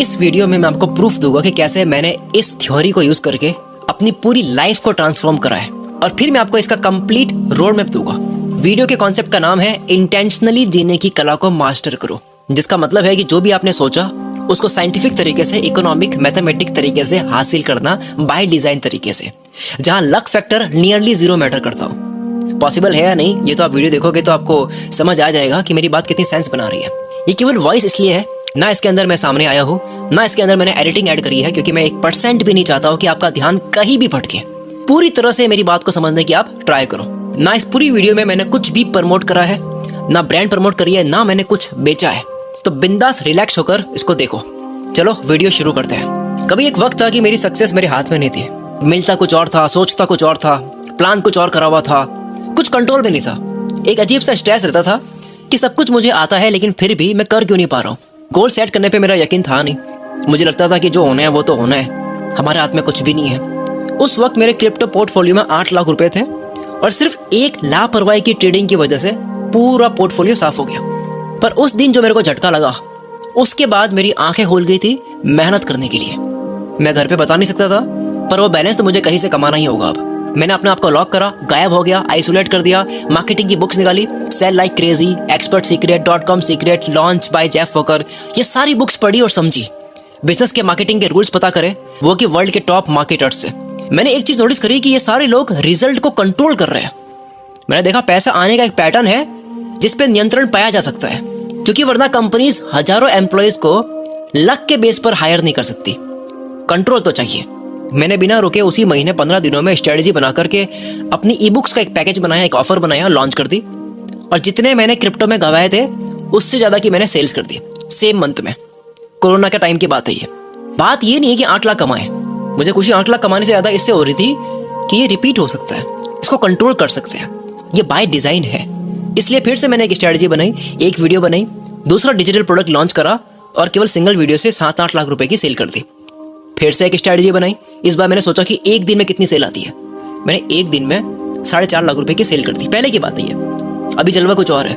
इस वीडियो में मैं आपको प्रूफ दूंगा कि कैसे मैंने इस थ्योरी को यूज करके अपनी पूरी लाइफ को ट्रांसफॉर्म करा है, और फिर मैं आपको इसका कंप्लीट रोड मैप दूंगा। वीडियो के कॉन्सेप्ट का नाम है इंटेंशनली जीने की कला को मास्टर करो, जिसका मतलब है कि जो भी आपने सोचा उसको साइंटिफिक तरीके से, इकोनॉमिक, मैथमेटिक तरीके से हासिल करना, बाय डिजाइन तरीके से, जहां luck factor nearly zero matter करता हो। पॉसिबल है या नहीं ये तो आप वीडियो देखोगे तो आपको समझ आ जाएगा कि मेरी बात कितनी सेंस बना रही है। ये केवल वॉइस इसलिए है, ना इसके अंदर मैं सामने आया हूँ, ना इसके अंदर मैंने एडिटिंग ऐड करी है, क्योंकि मैं 1% भी नहीं चाहता हूँ कि आपका ध्यान कहीं भी भटके। पूरी तरह से मेरी बात को समझने की आप ट्राई करो। ना इस पूरी वीडियो में मैंने कुछ भी प्रमोट करा है, ना ब्रांड प्रमोट करी है, ना मैंने कुछ बेचा है। तो बिंदास रिलैक्स होकर इसको देखो। चलो वीडियो शुरू करते हैं। कभी एक वक्त था कि मेरी सक्सेस मेरे हाथ में नहीं थी। मिलता कुछ और था, सोचता कुछ और था, प्लान कुछ और करा हुआ था, कुछ कंट्रोल में नहीं था। एक अजीब सा स्ट्रेस रहता था कि सब कुछ मुझे आता है लेकिन फिर भी मैं कर क्यों नहीं पा रहा हूँ। गोल सेट करने पे मेरा यकीन था नहीं। मुझे लगता था कि जो होना है वो तो होना है, हमारे हाथ में कुछ भी नहीं है। उस वक्त मेरे क्रिप्टो पोर्टफोलियो में 8 लाख रुपए थे, और सिर्फ एक लापरवाही की ट्रेडिंग की वजह से पूरा पोर्टफोलियो साफ हो गया। पर उस दिन जो मेरे को झटका लगा, उसके बाद मेरी आंखें खुल गई थी मेहनत करने के लिए। मैं घर पे बता नहीं सकता था, पर वो बैलेंस तो मुझे कहीं से कमाना ही होगा। अब मैंने अपने आप को लॉक करा, गायब हो गया, आइसोलेट कर दिया, मार्केटिंग की बुक्स निकाली, sell like crazy, expert secret, .com secret, launch by Jeff Walker, ये सारी बुक्स पढ़ी और समझी। बिजनेस के मार्केटिंग के रूल्स पता करे, वो कि वर्ल्ड के टॉप मार्केटर्स से। मैंने एक चीज नोटिस करी कि ये सारे लोग रिजल्ट को कंट्रोल कर रहे हैं। मैंने देखा पैसा आने का एक पैटर्न है जिस पे नियंत्रण पाया जा सकता है, क्योंकि वरना कंपनीज हजारों एम्प्लॉयज को लक के बेस पर हायर नहीं कर सकती। कंट्रोल तो चाहिए। मैंने बिना रुके उसी महीने 15 दिनों में स्ट्रेटेजी बना करके अपनी ई बुक्स का एक पैकेज बनाया, एक ऑफर बनाया, लॉन्च कर दी, और जितने मैंने क्रिप्टो में गवाए थे उससे ज्यादा की मैंने सेल्स कर दी सेम मंथ में। कोरोना के टाइम की बात है ये। बात ये नहीं है कि 8 लाख कमाए, मुझे खुशी 8 लाख कमाने से ज्यादा इससे हो रही थी कि ये रिपीट हो सकता है, इसको कंट्रोल कर सकते हैं, ये बाय डिजाइन है। इसलिए फिर से मैंने एक स्ट्रेटेजी बनाई, एक वीडियो बनाई, दूसरा डिजिटल प्रोडक्ट लॉन्च करा, और केवल सिंगल वीडियो से 7-8 लाख रुपए की सेल कर दी। फिर से एक स्ट्रेटेजी बनाई। इस बार मैंने सोचा कि एक दिन में कितनी सेल आती है। मैंने एक दिन में 4.5 लाख रुपए की सेल कर दी। पहले की बात है ये, अभी जलवा कुछ और है।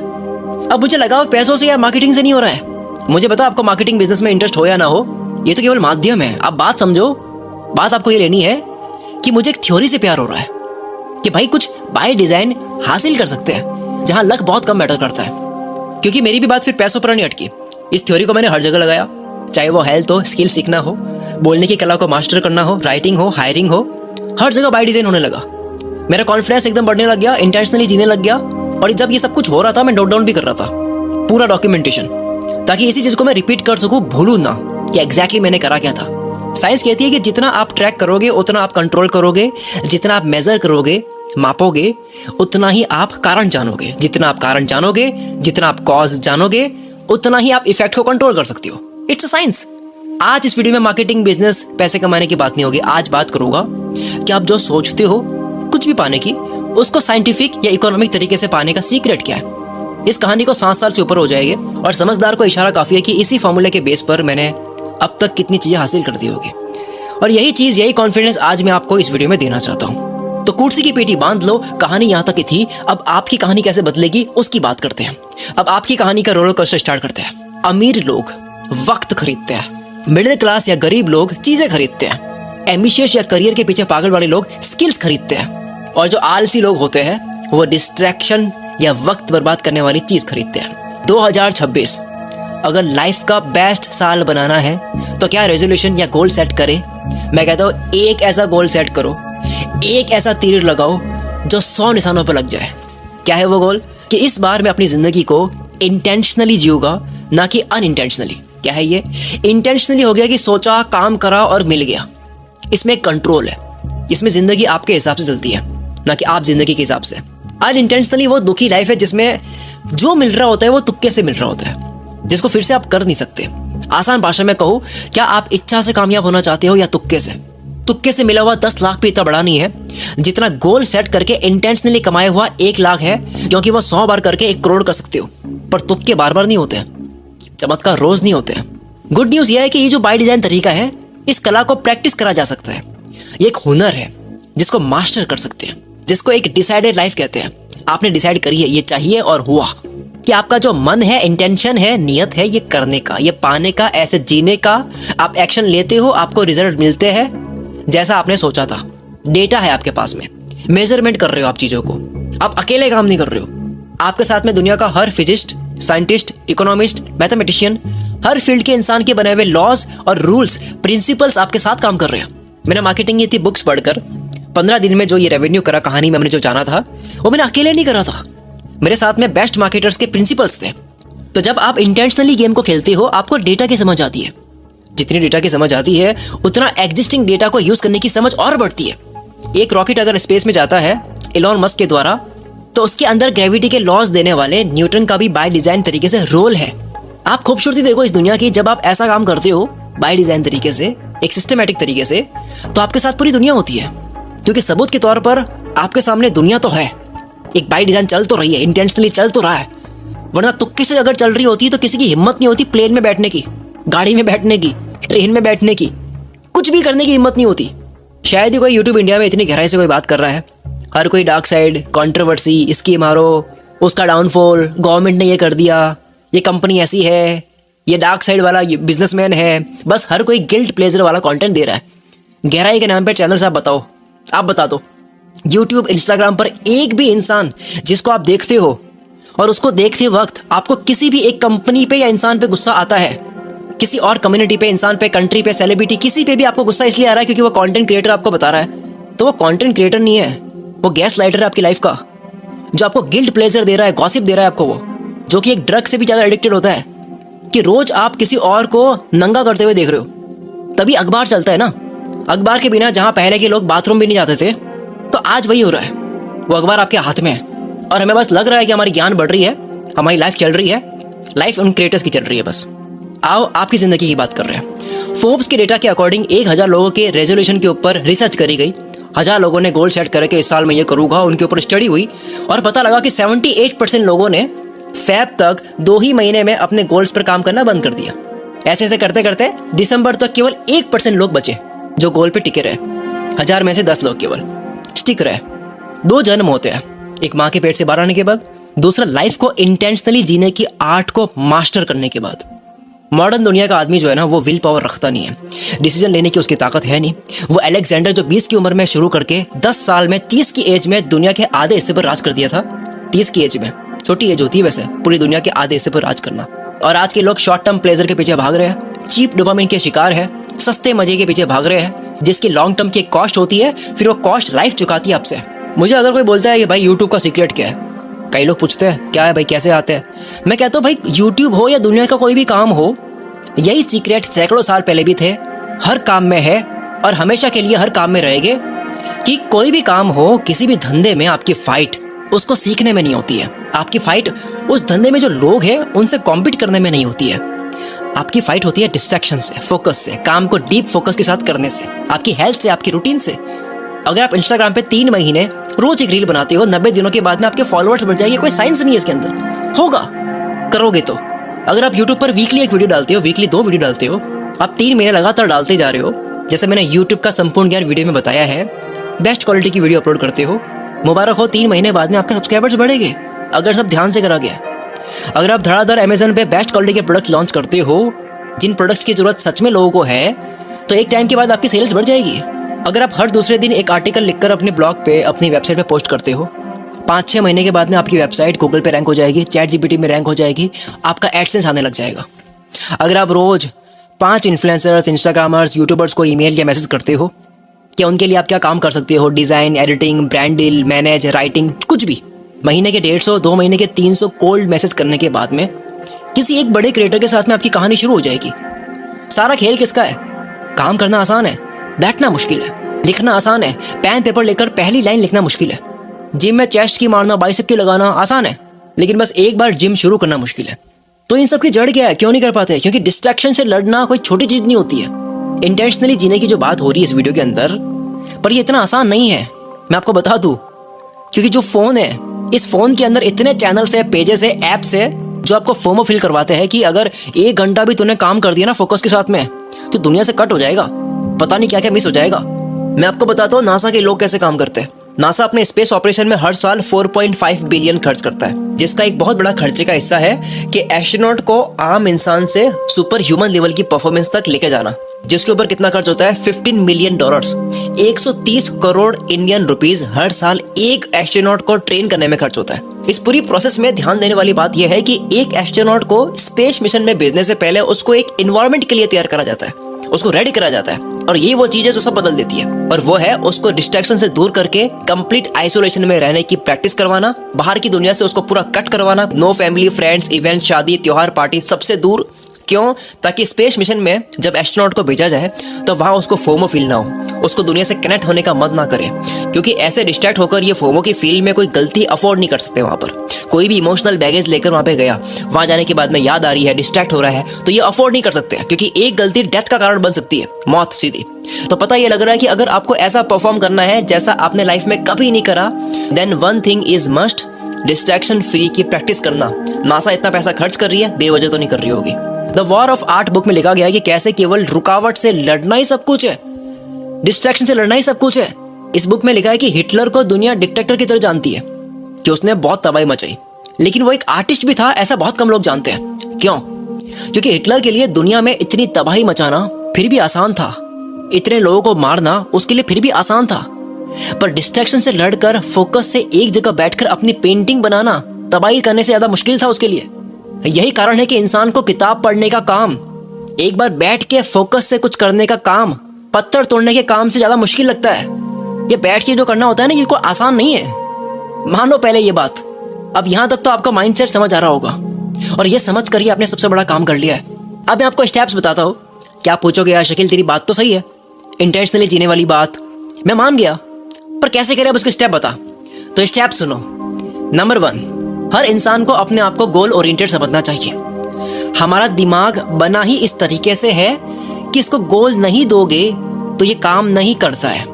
अब मुझे लगा पैसों से या मार्केटिंग से नहीं हो रहा है। मुझे पता आपको मार्केटिंग बिजनेस में इंटरेस्ट हो या ना हो, ये तो केवल माध्यम है। आप बात समझो, बात आपको ये लेनी है कि मुझे एक थ्योरी से प्यार हो रहा है कि भाई कुछ बाय डिजाइन हासिल कर सकते हैं जहां लक बहुत कम मैटर करता है। क्योंकि मेरी भी बात फिर पैसों पर नहीं अटकी। इस थ्योरी को मैंने हर जगह लगाया, चाहे वो हेल्थ हो, स्किल सीखना हो, बोलने की कला को मास्टर करना हो, राइटिंग हो, हायरिंग हो, हर जगह बाय डिजाइन होने लगा। मेरा कॉन्फिडेंस एकदम बढ़ने लग गया, इंटेंशनली जीने लग गया। और जब ये सब कुछ हो रहा था मैं नोट डाउन भी कर रहा था पूरा डॉक्यूमेंटेशन, ताकि इसी चीज को मैं रिपीट कर सकूं, भूलूं ना कि एग्जैक्टली मैंने करा क्या था। साइंस कहती है कि जितना आप ट्रैक करोगे उतना आप कंट्रोल करोगे, जितना आप मेजर करोगे, मापोगे, उतना ही आप कारण जानोगे। जितना आप कारण जानोगे, जितना आप कॉज जानोगे, उतना ही आप इफेक्ट को कंट्रोल कर सकते हो। It's a science. आज इस वीडियो में मार्केटिंग, बिजनेस, पैसे कमाने की बात नहीं होगी। आज बात करूंगा कि आप जो सोचते हो कुछ भी पाने की, उसको साइंटिफिक या इकोनॉमिक तरीके से पाने का सीक्रेट क्या है। इस कहानी को 7 साल से ऊपर हो जाएगी, और समझदार को इशारा काफी है कि इसी फॉर्मूले के बेस पर मैंने अब तक कितनी चीजें हासिल कर दी होगी। और यही चीज, यही कॉन्फिडेंस आज मैं आपको इस वीडियो में देना चाहता हूँ। तो कुर्सी की पेटी बांध लो, कहानी यहाँ तक की थी। अब आपकी कहानी कैसे बदलेगी उसकी बात करते हैं। अब आपकी कहानी का रोलर कोस्टर स्टार्ट करते हैं। अमीर लोग वक्त खरीदते हैं, मिडिल क्लास या गरीब लोग चीजें खरीदते हैं, एम्बिशियस या करियर के पीछे पागल वाले लोग स्किल्स खरीदते हैं, और जो आलसी लोग होते हैं वो डिस्ट्रैक्शन या वक्त बर्बाद करने वाली चीज खरीदते हैं। 2026 अगर लाइफ का बेस्ट साल बनाना है तो क्या रेजोल्यूशन या गोल सेट करे? मैं कहता हूँ एक ऐसा गोल सेट करो, एक ऐसा तीर लगाओ जो 100 निशानों पर लग जाए। क्या है वो गोल? कि इस बार मैं अपनी जिंदगी को इंटेंशनली जीऊंगा, ना कि अनइंटेंशनली। क्या है ये? इंटेंशनली हो गया कि सोचा, काम करा और मिल गया। इसमें एक कंट्रोल है, इसमें जिंदगी आपके हिसाब से चलती है, ना कि आप जिंदगी के हिसाब से। अनइंटेंशनली वो दुखी लाइफ है जिसमें जो मिल रहा होता है वो तुक्के से मिल रहा होता है, जिसको फिर से आप कर नहीं सकते। आसान भाषा में कहूँ, क्या आप इच्छा से कामयाब होना चाहते हो या तुक्के से? तुक्के से मिला हुआ 10 लाख भी इतना बड़ा नहीं है जितना गोल सेट करके इंटेंशनली कमाया हुआ 1 लाख है, क्योंकि वो 100 बार करके 1 करोड़ कर सकते हो। पर तुक्के बार बार नहीं होते हैं, चमत्कार रोज नहीं होते हैं। गुड न्यूज यह है कि ये जो बाय डिजाइन तरीका है, इस कला को प्रैक्टिस करा जा सकता है। ये एक हुनर है जिसको मास्टर कर सकते हैं, जिसको एक डिसाइडेड लाइफ कहते हैं। आपने डिसाइड करी है, ये चाहिए और हुआ। कि आपका जो मन है, इंटेंशन है, नियत है ये करने का, ये पाने का, ऐसे जीने का, आप एक्शन लेते हो, आपको रिजल्ट मिलते हैं जैसा आपने सोचा था। डेटा है आपके पास में, मेजरमेंट कर रहे हो आप चीज़ों को। आप अकेले काम नहीं कर रहे हो, आपके साथ में दुनिया का हर फिजिस्ट, साइंटिस्ट, इकोनॉमिस्ट, मैथमेटिशियन, हर फील्ड के इंसान के बने हुए लॉज और रूल्स, प्रिंसिपल्स आपके साथ काम कर रहे हैं। मैंने मार्केटिंग की थी बुक्स पढ़कर 15 दिन में जो ये रेवेन्यू करा, कहानी में हमने जो जाना था वो मैंने अकेले नहीं करा था, मेरे साथ में बेस्ट मार्केटर्स के प्रिंसिपल्स थे। तो जब आप इंटेंशनली गेम को खेलते हो आपको डेटा की समझ आती है। जितनी डेटा की समझ आती है उतना एग्जिस्टिंग डेटा को यूज करने की समझ और बढ़ती है। एक रॉकेट अगर स्पेस में जाता है एलोन मस्क के द्वारा, तो उसके अंदर ग्रेविटी के लॉज देने वाले न्यूटन का भी बाय डिजाइन तरीके से रोल है। आप खूबसूरती देखो इस दुनिया की, जब आप ऐसा काम करते हो बाय डिजाइन तरीके से, एक सिस्टमैटिक तरीके से, तो आपके साथ पूरी दुनिया होती है। क्योंकि सबूत के तौर पर आपके सामने दुनिया तो है, एक बाय डिजाइन चल तो रही है, इंटेंशनली चल तो रहा है। वरना तुक्के से अगर चल रही होती तो किसी की हिम्मत नहीं होती प्लेन में बैठने की, गाड़ी में बैठने की, ट्रेन में बैठने की, कुछ भी करने की हिम्मत नहीं होती। शायद ही कोई यूट्यूब इंडिया में इतनी गहराई से कोई बात कर रहा है। हर कोई डार्क साइड, कंट्रोवर्सी, इसकी मारो, उसका डाउनफॉल, गवर्नमेंट ने ये कर दिया, ये कंपनी ऐसी है, ये डार्क साइड वाला बिजनेसमैन है। बस हर कोई गिल्ट प्लेजर वाला कंटेंट दे रहा है। गहराई के नाम पे चैनल आप बताओ, आप बता दो यूट्यूब, इंस्टाग्राम पर एक भी इंसान जिसको आप देखते हो और उसको देखते वक्त आपको किसी भी एक कंपनी पे या इंसान पे गुस्सा आता है, किसी और कम्युनिटी पे, इंसान पे, कंट्री पे, सेलिब्रिटी, किसी पे भी आपको गुस्सा इसलिए आ रहा है क्योंकि वो कंटेंट क्रिएटर आपको बता रहा है, तो वो कंटेंट क्रिएटर नहीं है, वो गैस लाइटर है आपकी लाइफ का, जो आपको गिल्ट प्लेजर दे रहा है, गॉसिप दे रहा है आपको, वो जो कि एक ड्रग से भी ज्यादा एडिक्टेड होता है कि रोज आप किसी और को नंगा करते हुए देख रहे हो। तभी अखबार चलता है ना। अखबार के बिना जहां पहले के लोग बाथरूम भी नहीं जाते थे, तो आज वही हो रहा है। वो अखबार आपके हाथ में है और हमें बस लग रहा है कि हमारी ज्ञान बढ़ रही है, हमारी लाइफ चल रही है, लाइफ उन क्रिएटर्स की चल रही है। बस आओ आपकी जिंदगी की बात कर रहे हैं। फोर्ब्स के डेटा के अकॉर्डिंग 1000 लोगों के रेजोल्यूशन के ऊपर रिसर्च करी गई। 1000 लोगों ने गोल सेट करके इस साल में ये करूंगा, उनके ऊपर स्टडी हुई और पता लगा कि 78% लोगों ने फेब तक 2 ही महीने में अपने गोल्स पर काम करना बंद कर दिया। ऐसे ऐसे करते करते दिसंबर तक केवल 1% लोग बचे जो गोल पे टिके रहे। 1000 में से 10 लोग केवल स्टिक रहे। 2 जन्म होते हैं, एक माँ के पेट से बाहर आने के बाद, दूसरा लाइफ को इंटेंशनली जीने की आर्ट को मास्टर करने के बाद। मॉडर्न दुनिया का आदमी जो है ना, वो विल पावर रखता नहीं है, डिसीजन लेने की उसकी ताकत है नहीं। वो अलेक्जेंडर जो 20 की उम्र में शुरू करके 10 साल में 30 की एज में दुनिया के आधे हिस्से पर राज कर दिया था। 30 की एज में, छोटी एज होती है वैसे पूरी दुनिया के आधे हिस्से पर राज करना। और आज के लोग शॉर्ट टर्म प्लेजर के पीछे भाग रहे हैं, चीप डोपामिन के शिकार है, सस्ते मजे के पीछे भाग रहे हैं, जिसकी लॉन्ग टर्म की एक कॉस्ट होती है, फिर वो कॉस्ट लाइफ चुकाती है आपसे। मुझे अगर कोई बोलता है कि भाई यूट्यूब का सीक्रेट क्या है, कई लोग पूछते हैं क्या है भाई, कैसे आते हैं, मैं कहता हूँ भाई यूट्यूब हो या दुनिया का कोई भी काम हो, यही सीक्रेट सैकड़ों साल पहले भी थे, हर काम में है और हमेशा के लिए हर काम में रहेंगे। कि कोई भी काम हो, किसी भी धंधे में आपकी फाइट उसको सीखने में नहीं होती है, आपकी फाइट उस धंधे में जो लोग हैं उनसे कॉम्पीट करने में नहीं होती है। आपकी फाइट होती है डिस्ट्रैक्शन से, फोकस से, काम को डीप फोकस के साथ करने से, आपकी हेल्थ से, आपकी रूटीन से। अगर आप इंस्टाग्राम पे 3 महीने रोज एक रील बनाते हो, 90 दिनों के बाद में आपके फॉलोअर्स बढ़ जाएंगे, कोई साइंस नहीं है इसके अंदर, होगा करोगे तो। अगर आप यूट्यूब पर वीकली एक वीडियो डालते हो, वीकली 2 वीडियो डालते हो, आप 3 महीने लगातार डालते जा रहे हो, जैसे मैंने यूट्यूब का संपूर्ण ज्ञान वीडियो में बताया है, बेस्ट क्वालिटी की वीडियो अपलोड करते हो, मुबारक हो, 3 महीने बाद में आपके सब्सक्राइबर्स बढ़ेंगे अगर सब ध्यान से करा गया। अगर आप धड़ाधड़ अमेजन पे बेस्ट क्वालिटी के प्रोडक्ट्स लॉन्च करते हो, जिन प्रोडक्ट्स की जरूरत सच में लोगों को है, तो एक टाइम के बाद आपकी सेल्स बढ़ जाएगी। अगर आप हर दूसरे दिन एक आर्टिकल लिखकर अपने ब्लॉग पे, अपनी वेबसाइट पे पोस्ट करते हो, 5-6 महीने के बाद में आपकी वेबसाइट गूगल पे रैंक हो जाएगी, चैट जीपीटी में रैंक हो जाएगी, आपका एडसेंस आने लग जाएगा। अगर आप रोज 5 इन्फ्लुएंसर्स, इंस्टाग्रामर्स, यूट्यूबर्स को ईमेल या मैसेज करते हो कि उनके लिए आप क्या काम कर सकते हो, design, editing, brand deal, manage, writing, कुछ भी, महीने के 150, 2 महीने के 300 कोल्ड मैसेज करने के बाद में किसी एक बड़े क्रिएटर के साथ में आपकी कहानी शुरू हो जाएगी। सारा खेल किसका है? काम करना आसान है, बैठना मुश्किल है, लिखना आसान है, पेन पेपर लेकर पहली लाइन लिखना मुश्किल है, जिम में चेस्ट की मारना, बाइसेप की लगाना आसान है, लेकिन बस एक बार जिम शुरू करना मुश्किल है। तो इन सब की जड़ क्या है, क्यों नहीं कर पाते? क्योंकि डिस्ट्रैक्शन से लड़ना कोई छोटी चीज नहीं होती है। इंटेंशनली जीने की जो बात हो रही है इस वीडियो के अंदर, पर ये इतना आसान नहीं है, मैं आपको बता दूं। क्योंकि जो फोन है, इस फोन के अंदर इतने चैनल्स है, पेजेस है, एप्स है, जो आपको फोमो फील करवाते हैं कि अगर 1 घंटा भी तूने काम कर दिया ना फोकस के साथ में, तो दुनिया से कट हो जाएगा, पता नहीं क्या क्या मिस हो जाएगा। मैं आपको बताता हूँ नासा के लोग कैसे काम करते हैं। नासा अपने स्पेस ऑपरेशन में हर साल 4.5 बिलियन खर्च करता है, जिसका एक बहुत बड़ा खर्चे का हिस्सा है कि एस्ट्रोनॉट को आम इंसान से सुपर ह्यूमन लेवल की परफॉर्मेंस तक लेके जाना, जिसके ऊपर कितना खर्च होता है, $15 मिलियन, 130 करोड़ इंडियन रुपीस हर साल एक एस्ट्रोनॉट को ट्रेन करने में खर्च होता है। इस पूरी प्रोसेस में ध्यान देने वाली बात यह है कि एक एस्ट्रोनॉट को स्पेस मिशन में भेजने से पहले उसको एक एनवायरनमेंट के लिए तैयार करा जाता है, उसको रेडी करा जाता है, और ये वो चीज है जो सब बदल देती है, और वो है उसको डिस्ट्रैक्शन से दूर करके कंप्लीट आइसोलेशन में रहने की प्रैक्टिस करवाना, बाहर की दुनिया से उसको पूरा कट करवाना, नो फैमिली, फ्रेंड्स, इवेंट, शादी, त्योहार, पार्टी, सबसे दूर। क्यों? ताकि स्पेस मिशन में जब एस्ट्रोनॉट को भेजा जाए तो वहां उसको फोमो फील ना हो, उसको दुनिया से कनेक्ट होने का मन ना करे, क्योंकि ऐसे डिस्ट्रैक्ट होकर ये फोमो की फील में कोई गलती अफोर्ड नहीं कर सकते। वहां पर कोई भी इमोशनल बैगेज लेकर वहां पे गया, वहां जाने के बाद में याद आ रही है, डिस्ट्रैक्ट हो रहा है, तो ये अफोर्ड नहीं कर सकते, क्योंकि एक गलती डेथ का कारण बन सकती है, मौत सीधी। तो पता ये लग रहा है कि अगर आपको ऐसा परफॉर्म करना है जैसा आपने लाइफ में कभी नहीं करा, then one thing is must, distraction free की प्रैक्टिस करना। नासा इतना पैसा खर्च कर रही है, बेवजह तो नहीं कर रही होगी। The war of art book में लिखा गया है कि कैसे केवल रुकावट से लड़ना ही सब कुछ है, डिस्ट्रैक्शन से लड़ना ही सब कुछ है। इस बुक में लिखा है कि हिटलर को दुनिया डिक्टेटर की तरह जानती है कि उसने बहुत तबाही मचाई, लेकिन वो एक आर्टिस्ट भी था, ऐसा बहुत कम लोग जानते हैं। क्यों? क्योंकि हिटलर के लिए दुनिया में इतनी तबाही मचाना फिर भी आसान था, इतने लोगों को मारना उसके लिए फिर भी आसान था, पर डिस्ट्रैक्शन से लड़कर फोकस से एक जगह बैठकर अपनी पेंटिंग बनाना तबाही करने से ज्यादा मुश्किल था उसके लिए। यही कारण है कि इंसान को किताब पढ़ने का काम, एक बार बैठ के फोकस से कुछ करने का काम, पत्थर तोड़ने के काम से ज्यादा मुश्किल लगता है। ये बैठ के जो करना होता है ना, ये कोई आसान नहीं है, मान लो पहले ये बात। अब यहां तक तो आपका माइंडसेट समझ आ रहा होगा, और ये समझ कर ही आपने सबसे बड़ा काम कर लिया है। अब मैं आपको स्टेप्स बताता हूँ। क्या पूछोगे, यार शकील तेरी बात तो सही है, इंटेंशनली जीने वाली बात मैं मान गया, पर कैसे करें, अब उसके स्टेप बता। तो स्टेप सुनो। नंबर 1, हर इंसान को अपने आप को गोल ओरिएंटेड समझना चाहिए। हमारा दिमाग बना ही इस तरीके से है कि इसको गोल नहीं दोगे तो ये काम नहीं करता है।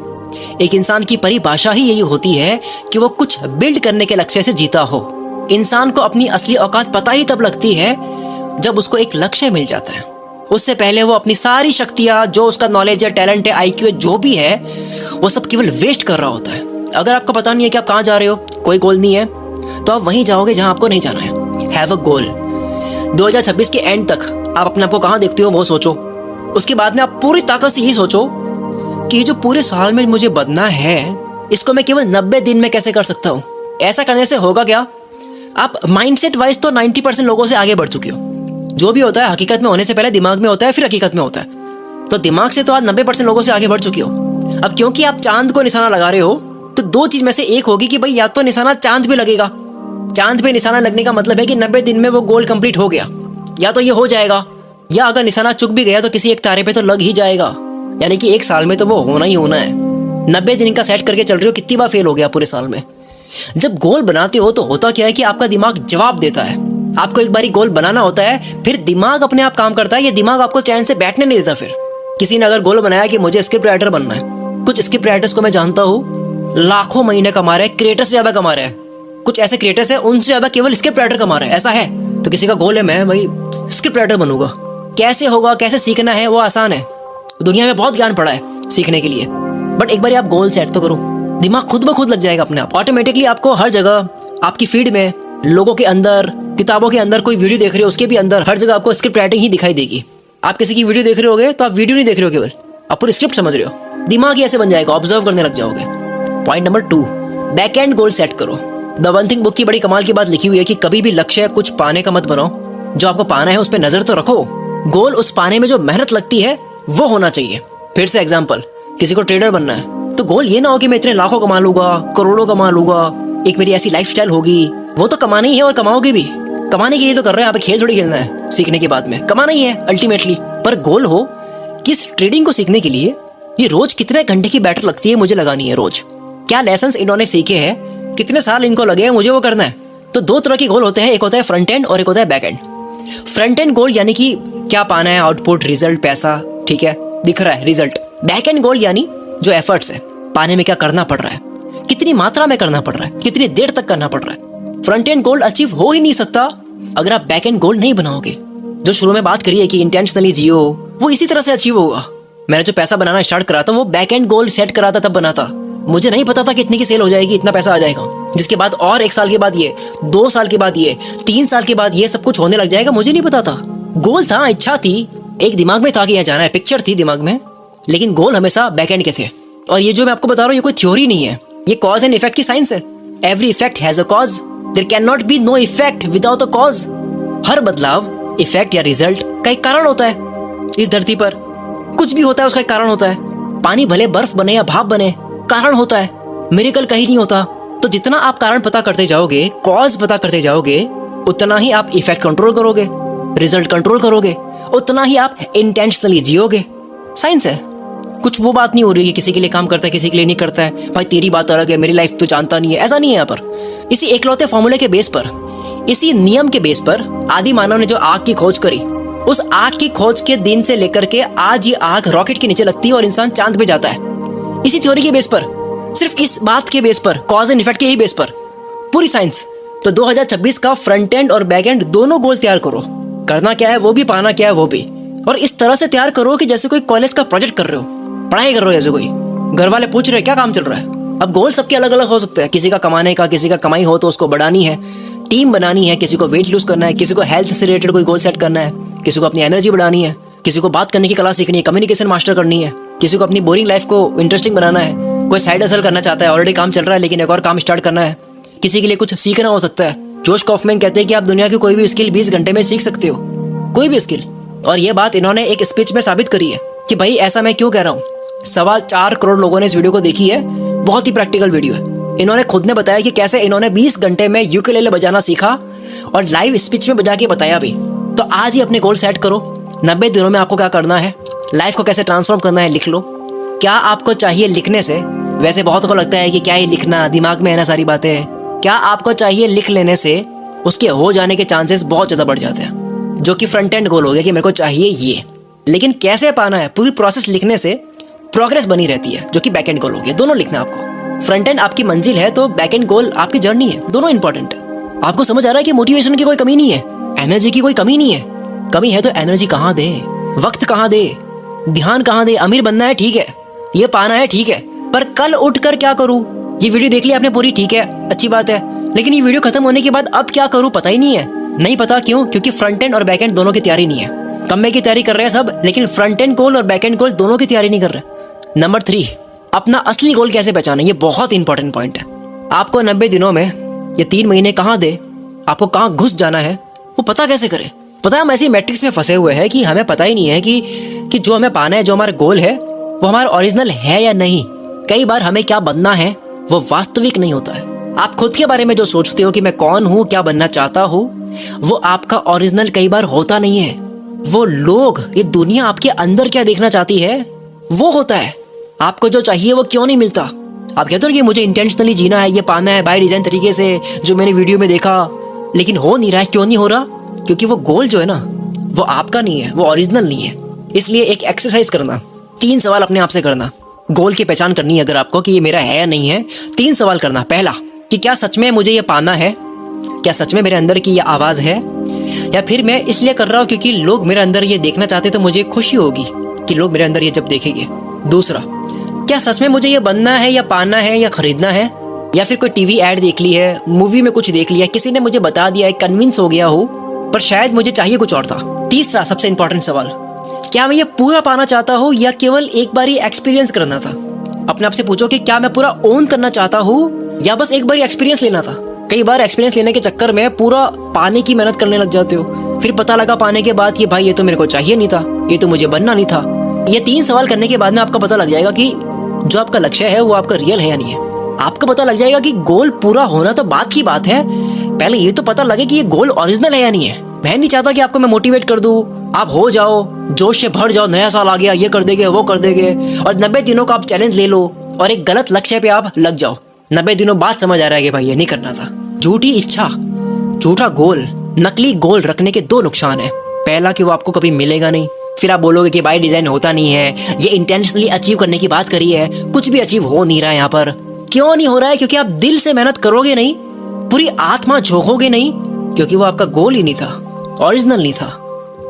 एक इंसान की परिभाषा ही यही होती है कि वो कुछ बिल्ड करने के लक्ष्य से जीता हो। इंसान को अपनी असली औकात पता ही तब लगती है जब उसको एक लक्ष्य मिल जाता है। उससे पहले वो अपनी सारी शक्तियां, जो उसका नॉलेज है, टैलेंट है, आईक्यू है, जो भी है, वो सब केवल वेस्ट कर रहा होता है। अगर आपको पता नहीं है कि आप कहाँ जा रहे हो, कोई गोल नहीं है, तो आप वहीं जाओगे जहां आपको नहीं जाना है। हैव अ गोल। 2026 के एंड तक आप अपने आप को कहाँ देखते हो वो सोचो। उसके बाद में आप पूरी ताकत से यही सोचो कि जो पूरे साल में मुझे बनना है, इसको मैं केवल 90 दिन में कैसे कर सकता हूँ। ऐसा करने से होगा क्या, आप माइंडसेट वाइज तो 90% लोगों से आगे बढ़ चुके हो। जो भी होता है हकीकत में होने से पहले दिमाग में होता है, फिर हकीकत में होता है। तो दिमाग से तो आज 90% लोगों से आगे बढ़ चुके हो। अब क्योंकि आप चांद को निशाना लगा रहे हो, तो दो चीज में से एक होगी कि भाई या तो निशाना चांद पे लगेगा, चांद पे निशाना लगने का मतलब है कि 90 दिन में वो गोल कंप्लीट हो गया, या तो ये हो जाएगा, या अगर निशाना चुक भी गया तो किसी एक तारे पे तो लग ही जाएगा, यानी कि एक साल में तो वो होना ही होना है। 90 दिन का सेट करके चल रहे हो, कितनी बार फेल हो गया पूरे साल में। जब गोल बनाते हो तो होता क्या है कि आपका दिमाग जवाब देता है। आपको एक बारी गोल बनाना होता है, फिर दिमाग अपने आप काम करता है। ये दिमाग आपको चैन से बैठने नहीं देता। फिर किसी ने अगर गोल बनाया कि मुझे स्क्रिप्ट राइटर बनना है, कुछ स्क्रिप्ट राइटर्स को मैं जानता हूँ लाखों महीने कमा रहे हैं, क्रिएटर से ज्यादा कमा रहे हैं। कुछ ऐसे क्रिएटर्स हैं उनसे ज्यादा केवल स्क्रिप्ट राइटर कमा रहे हैं, ऐसा है। तो किसी का गोल है मैं भाई स्क्रिप्ट राइटर बनूंगा, कैसे होगा, कैसे सीखना है, वो आसान है। दुनिया में बहुत ज्ञान पड़ा है सीखने के लिए, बट एक बार आप गोल सेट तो करो, दिमाग खुद ब खुद लग जाएगा अपने आप। ऑटोमेटिकली आपको हर जगह, आपकी फीड में, लोगों के अंदर, किताबों के अंदर, कोई वीडियो देख रहे हो उसके भी अंदर, हर जगह आपको स्क्रिप्ट राइटिंग ही दिखाई देगी। आप किसी की वीडियो देख रहे होगे तो आप वीडियो नहीं देख रहे हो केवल, आप पूरी स्क्रिप्ट समझ रहे हो। दिमाग ही ऐसे बन जाएगा, ऑब्जर्व करने लग जाओगे। Point number 2, back and goal set करो। द वन थिंग बुक की बड़ी कमाल की बात लिखी हुई है कि कभी भी लक्ष्य कुछ पाने का मत बनाओ, जो आपको पाना है उस पर नजर तो रखो। गोल उस पाने में जो मेहनत लगती है वो होना चाहिए। फिर से एग्जांपल, किसी को ट्रेडर बनना है तो गोल ये ना हो कि मैं इतने लाखों कमा लूंगा, करोड़ों कमा लूंगा, एक मेरी ऐसी लाइफस्टाइल होगी। वो तो कमाना ही है और कमाओगे भी, कमाने के लिए तो कर रहे हैं। आप खेल थोड़ी खेलना है सीखने के बाद में, कमाना ही है अल्टीमेटली। पर गोल हो कि इस ट्रेडिंग को सीखने के लिए ये रोज कितने घंटे की बैटरी लगती है मुझे लगानी है, रोज क्या लेसन्स इन्होंने सीखे हैं, कितने साल इनको लगे हैं, मुझे वो करना है। तो दो तरह के गोल होते हैं, एक होता है फ्रंट एंड और एक होता है बैक एंड। फ्रंट एंड गोल यानी कि क्या पाना है, आउटपुट, रिजल्ट, पैसा, ठीक है, दिख रहा है रिजल्ट। बैक एंड गोल यानी जो एफर्ट्स है, पाने में क्या करना पड़ रहा है, कितनी मात्रा में करना पड़ रहा है, कितनी देर तक करना पड़ रहा है। फ्रंट एंड गोल अचीव हो ही नहीं सकता अगर आप बैक एंड गोल नहीं बनाओगे। जो शुरू में बात करी है कि इंटेंशनली जियो, वो इसी तरह से अचीव होगा। मैंने जो पैसा बनाना स्टार्ट करा था वो बैक एंड गोल सेट करा था तब बना था। मुझे नहीं पता था कि इतनी की सेल हो जाएगी, इतना पैसा आ जाएगा, जिसके बाद और 1 साल के बाद ये, 2 साल के बाद ये, 3 साल के बाद ये सब कुछ होने लग जाएगा। मुझे नहीं पता था। गोल था, इच्छा थी, एक दिमाग में था कि यहाँ जाना है, पिक्चर थी दिमाग में, लेकिन गोल हमेशा बैकएंड के थे। और ये जो मैं आपको बता रहा हूँ ये कोई थ्योरी नहीं है, ये कॉज एंड इफेक्ट की साइंस है। Every effect has a cause, there can not be no effect without a cause. हर बदलाव, इफेक्ट या रिजल्ट का एक कारण होता है। इस धरती पर कुछ भी होता है उसका एक कारण होता है। पानी भले बर्फ बने या भाप बने, कारण होता है, मिरेकल कहीं नहीं होता। तो जितना आप कारण पता करते जाओगे, कॉज पता करते जाओगे, उतना ही आप इफेक्ट कंट्रोल करोगे, रिजल्ट कंट्रोल करोगे, उतना ही आप इंटेंशनली जियोगे। साइंस है, कुछ वो बात नहीं हो रही है किसी के लिए काम करता है किसी के लिए नहीं करता है, भाई तेरी बात अलग है मेरी लाइफ तो जानता नहीं है, ऐसा नहीं है। यहाँ पर इसी एकलौते फॉर्मूले के बेस पर, इसी नियम के बेस पर आदि मानव ने जो आग की खोज करी, उस आग की खोज के दिन से लेकर के आज ये आग रॉकेट के नीचे लगती है और इंसान चांद पे जाता है। इसी थ्योरी के बेस पर, सिर्फ इस बात के बेस पर, कॉज एंड इफेक्ट के ही बेस पर पूरी साइंस। तो 2026 का फ्रंट एंड और बैक एंड दोनों गोल तैयार करो। करना क्या है वो भी, पाना क्या है वो भी, और इस तरह से तैयार करो कि जैसे कोई कॉलेज का प्रोजेक्ट कर रहे हो, पढ़ाई कर रहे हो जैसे कोई। घर वाले पूछ रहे हैं क्या काम चल रहा है। अब गोल सबके अलग अलग हो सकते हैं, किसी का कमाने का, किसी का कमाई हो तो उसको बढ़ानी है, टीम बनानी है, किसी को वेट लूज करना है, किसी को हेल्थ से रिलेटेड कोई गोल सेट करना है, किसी को अपनी एनर्जी बढ़ानी है, किसी को बात करने की कला सीखनी है, कम्युनिकेशन मास्टर करनी है, किसी को अपनी बोरिंग लाइफ को इंटरेस्टिंग बनाना है, कोई साइड हसल करना चाहता है, ऑलरेडी काम चल रहा है लेकिन एक और काम स्टार्ट करना है, किसी के लिए कुछ सीखना हो सकता है। जोश कॉफमैन कहते हैं कि आप दुनिया की कोई भी स्किल 20 घंटे में सीख सकते हो, कोई भी स्किल। और ये बात इन्होंने एक स्पीच में साबित करी है कि भाई ऐसा मैं क्यों कह रहा हूँ। 4.25 करोड़ लोगों ने इस वीडियो को देखी है, बहुत ही प्रैक्टिकल वीडियो है। इन्होंने खुद ने बताया कि कैसे इन्होंने 20 घंटे में यूकेलेले बजाना सीखा और लाइव स्पीच में बजा के बताया भी। तो आज ही अपने गोल सेट करो, 90 दिनों में आपको क्या करना है, लाइफ को कैसे ट्रांसफॉर्म करना है लिख लो। क्या आपको चाहिए लिखने से, वैसे बहुत को लगता है कि क्या ही लिखना, दिमाग में है ना सारी बातें, क्या आपको चाहिए लिख लेने से उसके हो जाने के चांसेस बहुत ज्यादा बढ़ जाते हैं, जो कि फ्रंट एंड गोल हो गया कि मेरे को चाहिए ये। लेकिन कैसे पाना है, पूरी प्रोसेस लिखने से प्रोग्रेस बनी रहती है, जो कि बैक एंड गोल हो गया। दोनों लिखना है आपको, फ्रंट एंड आपकी मंजिल है तो बैक एंड गोल आपकी जर्नी है, दोनों इंपॉर्टेंट है। आपको समझ आ रहा है कि मोटिवेशन की कोई कमी नहीं है, एनर्जी की कोई कमी नहीं है। कमी है तो एनर्जी कहाँ दे, वक्त कहाँ दे, ध्यान कहाँ दे। अमीर बनना है ठीक है, ये पाना है ठीक है, पर कल उठकर क्या करूं। ये वीडियो देख ली आपने पूरी, ठीक है, अच्छी बात है, लेकिन ये वीडियो खत्म होने के बाद अब क्या करूं पता ही नहीं है। नहीं पता क्यों? क्योंकि फ्रंट एंड और बैक एंड दोनों की तैयारी नहीं है। कम्मे की तैयारी कर रहे हैं सब, लेकिन फ्रंट एंड गोल और बैक एंड गोल दोनों की तैयारी नहीं कर रहे। नंबर 3, अपना असली गोल कैसे पहचाने, ये बहुत इंपॉर्टेंट पॉइंट है। आपको 90 दिनों में ये 3 महीने कहाँ दे, आपको कहाँ घुस जाना है, वो पता कैसे करें। पता है हम ऐसी मैट्रिक्स में फंसे हुए हैं कि हमें पता ही नहीं है कि जो हमें पाना है, जो हमारा गोल है, वो हमारा ओरिजिनल है या नहीं। कई बार हमें क्या बनना है वो वास्तविक नहीं होता है। आप खुद के बारे में जो सोचते हो कि मैं कौन हूँ, क्या बनना चाहता हूँ, वो आपका ओरिजिनल कई बार होता नहीं है। वो लोग, ये दुनिया आपके अंदर क्या देखना चाहती है वो होता है। आपको जो चाहिए वो क्यों नहीं मिलता। आप कहते हो कि मुझे इंटेंशनली जीना है, ये पाना है बाय डिजाइन तरीके से, जो मैंने वीडियो में देखा, लेकिन हो नहीं रहा है। क्यों नहीं हो रहा? क्योंकि वो गोल जो है ना, वो आपका नहीं है, वो ओरिजिनल नहीं है। इसलिए एक एक्सरसाइज करना, 3 सवाल अपने आप से करना। गोल की पहचान करनी है अगर आपको कि ये मेरा है या नहीं है, 3 सवाल करना। पहला, कि क्या सच में मुझे ये पाना है, क्या सच में मेरे अंदर की ये आवाज है, या फिर मैं इसलिए कर रहा हूँ क्योंकि लोग मेरे अंदर ये देखना चाहते तो मुझे खुशी होगी कि लोग मेरे अंदर ये जब देखेंगे। दूसरा, क्या सच में मुझे ये बनना है या पाना है या खरीदना है, या फिर कोई टीवी एड देख ली है, मूवी में कुछ देख लिया, किसी ने मुझे बता दिया है, कन्विंस हो गया हो, पर शायद मुझे चाहिए कुछ और था। तीसरा सबसे इंपॉर्टेंट सवाल, क्या मैं ये पूरा पाना चाहता हूँ या केवल एक बार ही एक्सपीरियंस करना था। अपने आप से पूछो कि क्या मैं पूरा ओन करना चाहता हूँ या बस एक बार एक्सपीरियंस लेना था। कई बार एक्सपीरियंस लेने के चक्कर में पूरा पाने की मेहनत करने लग जाते हो, फिर पता लगा पाने के बाद कि भाई ये तो मेरे को चाहिए नहीं था, ये तो मुझे बनना नहीं था। ये 3 सवाल करने के बाद में आपको पता लग जाएगा कि जो आपका लक्ष्य है वो आपका रियल है या नहीं है। आपको पता लग जाएगा कि गोल पूरा होना तो बात की बात है, पहले ये तो पता लगे कि ये गोल ओरिजिनल है या नहीं है। मैं नहीं चाहता कि आपको मैं मोटिवेट कर दूं, आप हो जाओ, जोश से भर जाओ, नया साल आ गया, ये कर देंगे वो कर देंगे, और 90 दिनों का आप चैलेंज ले लो और एक गलत लक्ष्य पे आप लग जाओ। 90 दिनों बाद समझ आ रहा है कि भाई ये नहीं करना था। झूठी इच्छा, झूठा गोल, नकली गोल रखने के 2 नुकसान है। पहला कि वो आपको कभी मिलेगा नहीं, फिर आप बोलोगे कि बाय डिजाइन होता नहीं है, ये इंटेंशनली अचीव करने की बात करी है, कुछ भी अचीव हो नहीं रहा है। यहाँ पर क्यों नहीं हो रहा है? क्योंकि आप दिल से मेहनत करोगे नहीं, पूरी आत्मा झोंकोगे नहीं, क्योंकि वो आपका गोल ही नहीं था, ओरिजिनल नहीं था।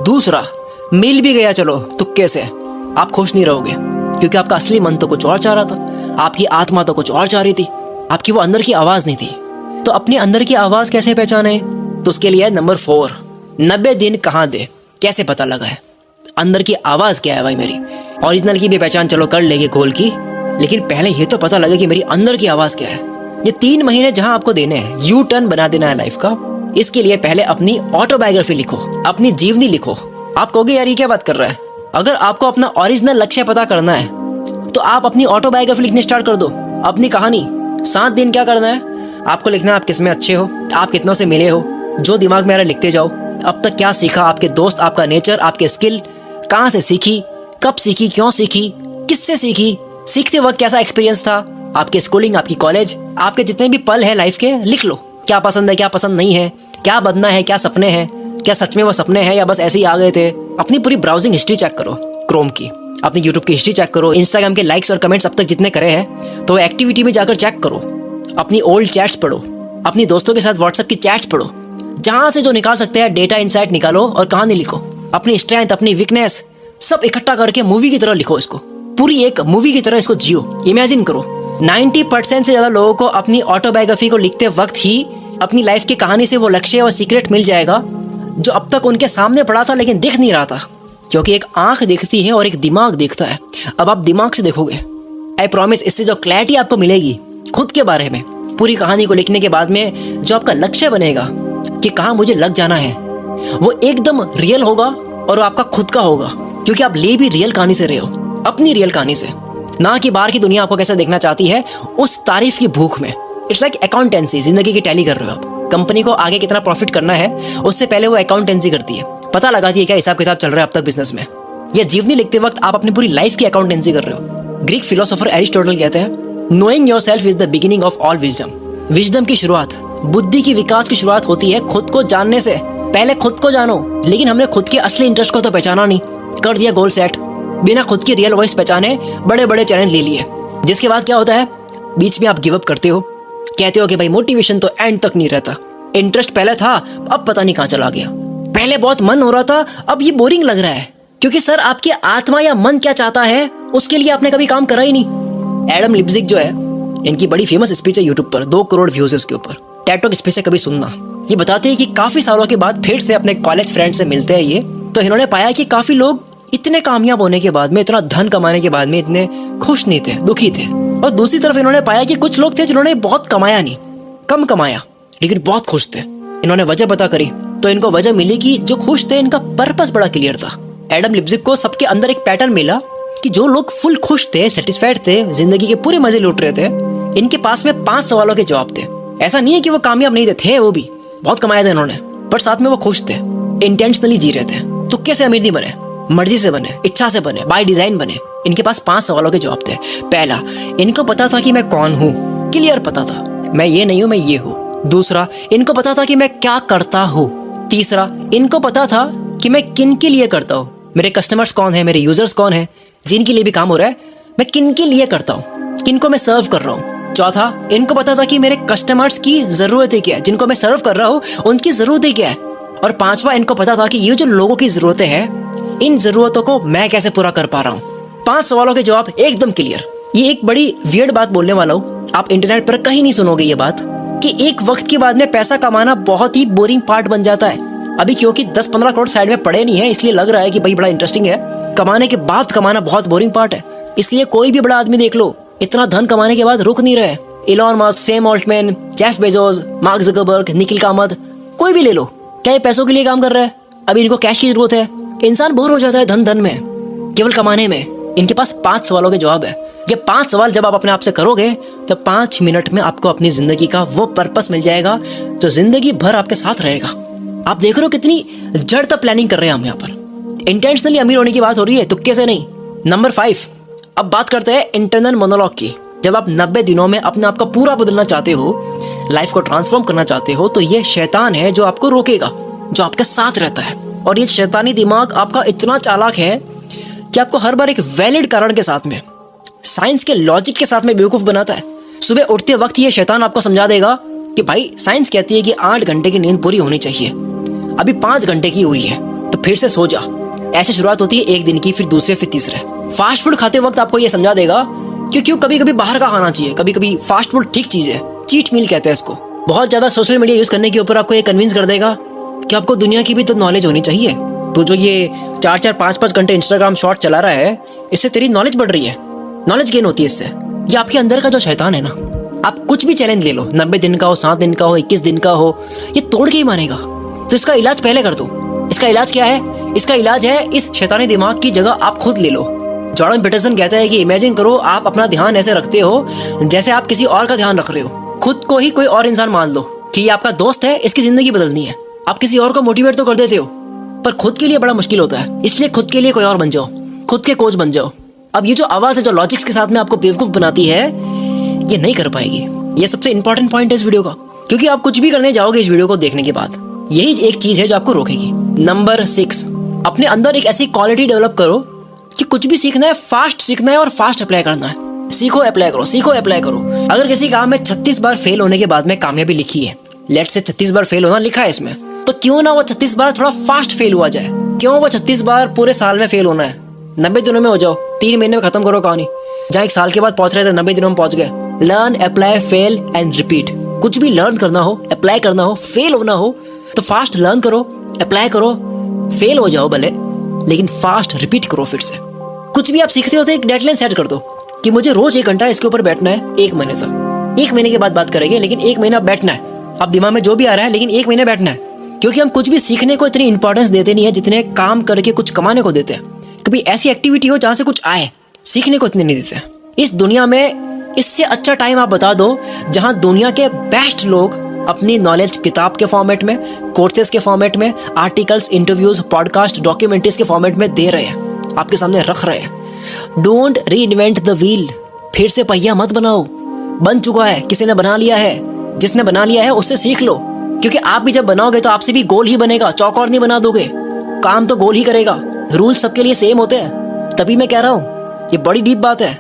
दूसरा, मिल भी गया चलो तुक्के से, आप खुश नहीं रहोगे क्योंकि आपका असली मन तो कुछ और चाह रहा था। आपकी आत्मा तो कुछ और चाह रही थी, आपकी वो अंदर की आवाज नहीं थी। तो अपनी अंदर की आवाज कैसे पहचाने? तो उसके लिए नंबर 4, 90 दिन कहाँ दे, कैसे पता लगा है अंदर की आवाज क्या है भाई मेरी। ओरिजिनल की भी पहचान चलो कर लेंगे गोल की, लेकिन पहले ये तो पता लगे कि मेरी अंदर की आवाज क्या है। ये 3 महीने जहां आपको देने हैं, यू टर्न बना देना है लाइफ का, इसके लिए पहले अपनी ऑटोबायोग्राफी लिखो, अपनी जीवनी लिखो। आप कहोगे यार ये क्या बात कर रहा है? अगर आपको अपना ओरिजिनल लक्ष्य पता करना है तो आप अपनी ऑटोबायोग्राफी लिखने स्टार्ट कर दो, अपनी कहानी। 7 दिन क्या करना है आपको लिखना है, आप किसमें अच्छे हो, आप कितनों से मिले हो, जो दिमाग में आ रहा है लिखते जाओ। अब तक क्या सीखा, आपके दोस्त, आपका नेचर, आपके स्किल, कहाँ से सीखी, कब सीखी, क्यों सीखी, किससे सीखी, सीखते वक्त कैसा एक्सपीरियंस था, आपके स्कूलिंग, आपकी कॉलेज, आपके जितने भी पल है लाइफ के लिख लो। क्या पसंद है, क्या पसंद नहीं है, क्या बनना है, क्या सपने हैं, क्या सच में वो सपने हैं या बस ऐसे ही आ गए थे। अपनी पूरी ब्राउजिंग हिस्ट्री चेक करो, क्रोम की, अपनी यूट्यूब की हिस्ट्री चेक करो, इंस्टाग्राम के लाइक्स और कमेंट्स अब तक जितने करे हैं तो एक्टिविटी में जाकर चेक करो, अपनी ओल्ड चैट्स पढ़ो, अपनी दोस्तों के साथ व्हाट्सएप की चैट्स पढ़ो, जहां से जो निकाल सकते हैं डेटा इंसाइट निकालो और कहानी लिखो। अपनी स्ट्रेंथ, अपनी वीकनेस सब इकट्ठा करके मूवी की तरह लिखो, इसको पूरी एक मूवी की तरह इसको जियो, इमेजिन करो। 90% से ज्यादा लोगों को अपनी ऑटोबायोग्राफी को लिखते वक्त ही अपनी लाइफ की कहानी से वो लक्ष्य और सीक्रेट मिल जाएगा जो अब तक उनके सामने पड़ा था लेकिन दिख नहीं रहा था, क्योंकि एक आंख देखती है और एक दिमाग देखता है। अब आप दिमाग से देखोगे, आई प्रॉमिस, इससे जो क्लैरिटी आपको मिलेगी खुद के बारे में, पूरी कहानी को लिखने के बाद में जो आपका लक्ष्य बनेगा कि कहाँ मुझे लग जाना है, वो एकदम रियल होगा और वो आपका खुद का होगा, क्योंकि आप ले भी रियल कहानी से रहे हो, अपनी रियल कहानी से, ना कि बाहर की दुनिया आपको कैसे देखना चाहती है उस तारीफ की भूख में। इट्स लाइक अकाउंटेंसी, जिंदगी की टैली कर रहे हो आप। कंपनी को आगे कितना प्रॉफिट करना है उससे पहले वो अकाउंटेंसी करती है, पता लगाती है क्या हिसाब किताब चल रहा है अब तक बिजनेस में। ये जीवनी लिखते वक्त आप अपनी पूरी लाइफ की अकाउंटेंसी कर रहे हो। ग्रीक फिलोसोफर एरिस्टोटल कहते हैं, knowing yourself is the beginning of all wisdom. Wisdom की शुरुआत, बुद्धि की विकास की शुरुआत होती है खुद को जानने से। पहले खुद को जानो, लेकिन हमने खुद के असली इंटरेस्ट को तो पहचाना नहीं, कर दिया गोल सेट, बिना खुद की रियल वॉइस पहचाने बड़े बड़े चैलेंज ले लिए, जिसके बाद क्या होता है, बीच में आप गिव अप करते हो, कहते हो कि भाई मोटिवेशन तो एंड तक नहीं रहता, इंटरेस्ट पहले था अब पता नहीं कहाँ चला गया, पहले बहुत मन हो रहा था अब ये बोरिंग लग रहा है, क्योंकि सर आपकी आत्मा या मन क्या चाहता है उसके लिए आपने कभी काम करा ही नहीं। एडम लिप्जिग जो है, इनकी बड़ी फेमस स्पीच है यूट्यूब पर, 2 करोड़ व्यूज है उसके ऊपर, टेड टॉक स्पीच है, कभी सुनना। ये बताते हैं कि काफी सालों के बाद फिर से अपने कॉलेज फ्रेंड से मिलते हैं ये, तो इन्होंने पाया कि काफी लोग इतने कामयाब होने के बाद में, इतना धन कमाने के बाद में इतने खुश नहीं थे, दुखी थे। और दूसरी तरफ इन्होंने पाया कि कुछ लोग थे जिन्होंने बहुत कमाया नहीं, कम कमाया, लेकिन बहुत खुश थे। इन्होंने वजह पता करी तो इनको वजह मिली कि जो खुश थे इनका पर्पस बड़ा क्लियर था। एडम लिप्जिग को सबके अंदर एक पैटर्न मिला कि जो लोग फुल खुश थे, सेटिस्फाइड थे, जिंदगी के पूरे मजे लूट रहे थे, इनके पास में 5 सवालों के जवाब थे। ऐसा नहीं है कि वो कामयाब नहीं थे, वो भी बहुत कमाया था इन्होंने, पर साथ में वो खुश थे, इंटेंशनली जी रहे थे। तुक्के से अमीर नहीं बने, मर्जी से बने, इच्छा से बने, बाय डिजाइन बने। इनके पास 5 सवालों के जवाब थे। पहला, इनको पता था कि मैं कौन हूँ, क्लियर पता था, मैं ये नहीं हूँ, मैं ये हूँ। दूसरा, इनको पता था कि मैं क्या करता हूँ। तीसरा, इनको पता था कि मैं किन के लिए करता हूँ, मेरे कस्टमर्स कौन है, मेरे यूजर्स कौन है, जिनके लिए भी काम हो रहा है, मैं किन के लिए करता हूँ, किनको मैं सर्व कर रहा हूँ। चौथा, इनको पता था कि मेरे कस्टमर्स की जरूरतें क्या है, जिनको मैं सर्व कर रहा हूँ उनकी जरूरतें क्या है। और पांचवा, इनको पता था कि ये जो लोगों की जरूरतें हैं, इन जरूरतों को मैं कैसे पूरा कर पा रहा हूँ। 5 सवालों के जवाब एकदम क्लियर। ये एक बड़ी वियर्ड बात बोलने वाला हूँ, आप इंटरनेट पर कहीं नहीं सुनोगे ये बात, कि एक वक्त के बाद में पैसा कमाना बहुत ही बोरिंग पार्ट बन जाता है। अभी क्योंकि 10-15 करोड़ साइड में पड़े नहीं है, इसलिए लग रहा है कि भाई बड़ा इंटरेस्टिंग है, कमाने के बाद कमाना बहुत बोरिंग पार्ट है। इसलिए कोई भी बड़ा आदमी देख लो, इतना धन कमाने के बाद रुक नहीं रहे। Elon Musk, Sam Altman, Jeff Bezos, mark Zuckerberg, Nikhil Kamat, कोई भी ले लो, क्या ये पैसों के लिए काम कर रहा है? अभी इनको कैश की जरूरत है। इंसान बोर हो जाता है धन में, केवल कमाने में। इनके पास 5 सवालों के जवाब है। ये 5 सवाल जब आप अपने आप से करोगे तो 5 मिनट में आपको अपनी जिंदगी का वो पर्पस मिल जाएगा जो जिंदगी भर आपके साथ रहेगा। आप देख रहे हो कितनी जड़ तक प्लानिंग कर रहे हैं हम यहाँ पर। इंटेंशनली अमीर होने की बात हो रही है, तुक्के से नहीं। नंबर 5, अब बात करते हैं इंटरनल मोनोलॉग की। जब आप 90 दिनों में अपने आप को पूरा बदलना चाहते हो, लाइफ को ट्रांसफॉर्म करना चाहते हो, तो ये शैतान है जो आपको रोकेगा, जो आपके साथ रहता है। और ये शैतानी दिमाग आपका इतना चालाक है कि आपको हर बार एक वैलिड कारण के साथ में, साइंस के लॉजिक के साथ में बेवकूफ बनाता है। सुबह उठते वक्त ये शैतान आपको समझा देगा कि भाई साइंस कहती है कि 8 घंटे की नींद पूरी होनी चाहिए, अभी 5 घंटे की हुई है, तो फिर से सो जा। ऐसे शुरुआत होती है एक दिन की, फिर दूसरे, फिर तीसरे। फास्ट फूड खाते वक्त आपको ये समझा देगा क्यों कभी कभी बाहर का खाना चाहिए, कभी कभी फास्ट फूड ठीक चीज है, चीट मील कहते हैं इसको। बहुत ज्यादा सोशल मीडिया यूज करने के ऊपर आपको ये कन्विंस कर देगा कि आपको दुनिया की भी तो नॉलेज होनी चाहिए। तो जो ये 4-4, 5-5 घंटे इंस्टाग्राम शॉर्ट चला रहा है, इससे तेरी नॉलेज बढ़ रही है, नॉलेज गेन होती है इससे। ये आपके अंदर का जो शैतान है ना, आप कुछ भी चैलेंज ले लो, 90 दिन का हो, 7 दिन का हो, 21 दिन का हो, ये तोड़ के ही मानेगा। तो इसका इलाज पहले कर दो। इसका इलाज क्या है? इसका इलाज है इस शैतानी दिमाग की जगह आप खुद ले लो। जॉर्डन पीटरसन कहता है कि इमेजिन करो आप अपना ध्यान ऐसे रखते हो जैसे आप किसी और का ध्यान रख रहे हो। खुद को ही कोई और इंसान मान लो कि ये आपका दोस्त है, इसकी जिंदगी बदलनी है। आप किसी और को मोटिवेट तो कर देते हो, पर खुद के लिए बड़ा मुश्किल होता है। इसलिए खुद के लिए कोई और बन जाओ, खुद के कोच बन जाओ। अब ये जो आवाज है जो लॉजिक्स के साथ में आपको बेवकूफ बनाती है, ये नहीं कर पाएगी। ये सबसे इंपॉर्टेंट पॉइंट है इस वीडियो का, क्योंकि आप कुछ भी करने जाओगे इस वीडियो को देखने के बाद, यही एक चीज है जो आपको रोकेगी। नंबर 6, अपने अंदर एक ऐसी क्वालिटी डेवलप करो कि कुछ भी सीखना है, फास्ट सीखना है और फास्ट अप्लाई करना है। सीखो, अप्लाई करो, सीखो, अप्लाई करो। अगर किसी काम में 36 बार फेल होने के बाद में कामयाबी लिखी है, लेट से 36 बार फेल होना लिखा है इसमें, तो क्यों ना वो 36 बार थोड़ा फास्ट फेल हुआ जाए। क्यों वो 36 बार पूरे साल में फेल होना है? 90 दिनों में हो जाओ, 3 महीने में खत्म करो कहानी। जहाँ 1 साल के बाद पहुंच रहे थे, 90 दिनों में पहुंच गए। Learn, apply, fail and repeat. कुछ भी लर्न करना हो, अप्लाई करना हो, फेल होना हो, तो फास्ट लर्न करो, अप्लाई करो, फेल हो जाओ भले, लेकिन फास्ट रिपीट करो फिर से। कुछ भी आप सीखते हो तो एक डेडलाइन सेट कर दो कि मुझे रोज 1 घंटा इसके ऊपर बैठना है 1 महीने तक। 1 महीने के बाद बात करेंगे, लेकिन 1 महीना बैठना है। अब दिमाग में जो भी आ रहा है, लेकिन 1 महीना बैठना है। क्योंकि हम कुछ भी सीखने को इतनी इंपॉर्टेंस देते नहीं है जितने काम करके कुछ कमाने को देते हैं। कभी ऐसी एक्टिविटी हो जहां से कुछ आए, सीखने को इतने नहीं देते। इस दुनिया में इससे अच्छा टाइम आप बता दो जहां दुनिया के बेस्ट लोग अपनी नॉलेज किताब के फॉर्मेट में, कोर्सेज के फॉर्मेट में, आर्टिकल्स, इंटरव्यूज, पॉडकास्ट, डॉक्यूमेंट्रीज के फॉर्मेट में दे रहे हैं, आपके सामने रख रहे हैं। डोंट री इन्वेंट द व्हील। फिर से पहिया मत बनाओ, बन चुका है, किसी ने बना लिया है। जिसने बना लिया है उससे सीख लो, क्योंकि आप भी जब बनाओगे तो आपसे भी गोल ही बनेगा, चौकोर नहीं बना दोगे। काम तो गोल ही करेगा। रूल सबके लिए सेम होते हैं। तभी मैं कह रहा हूँ, ये बड़ी डीप बात है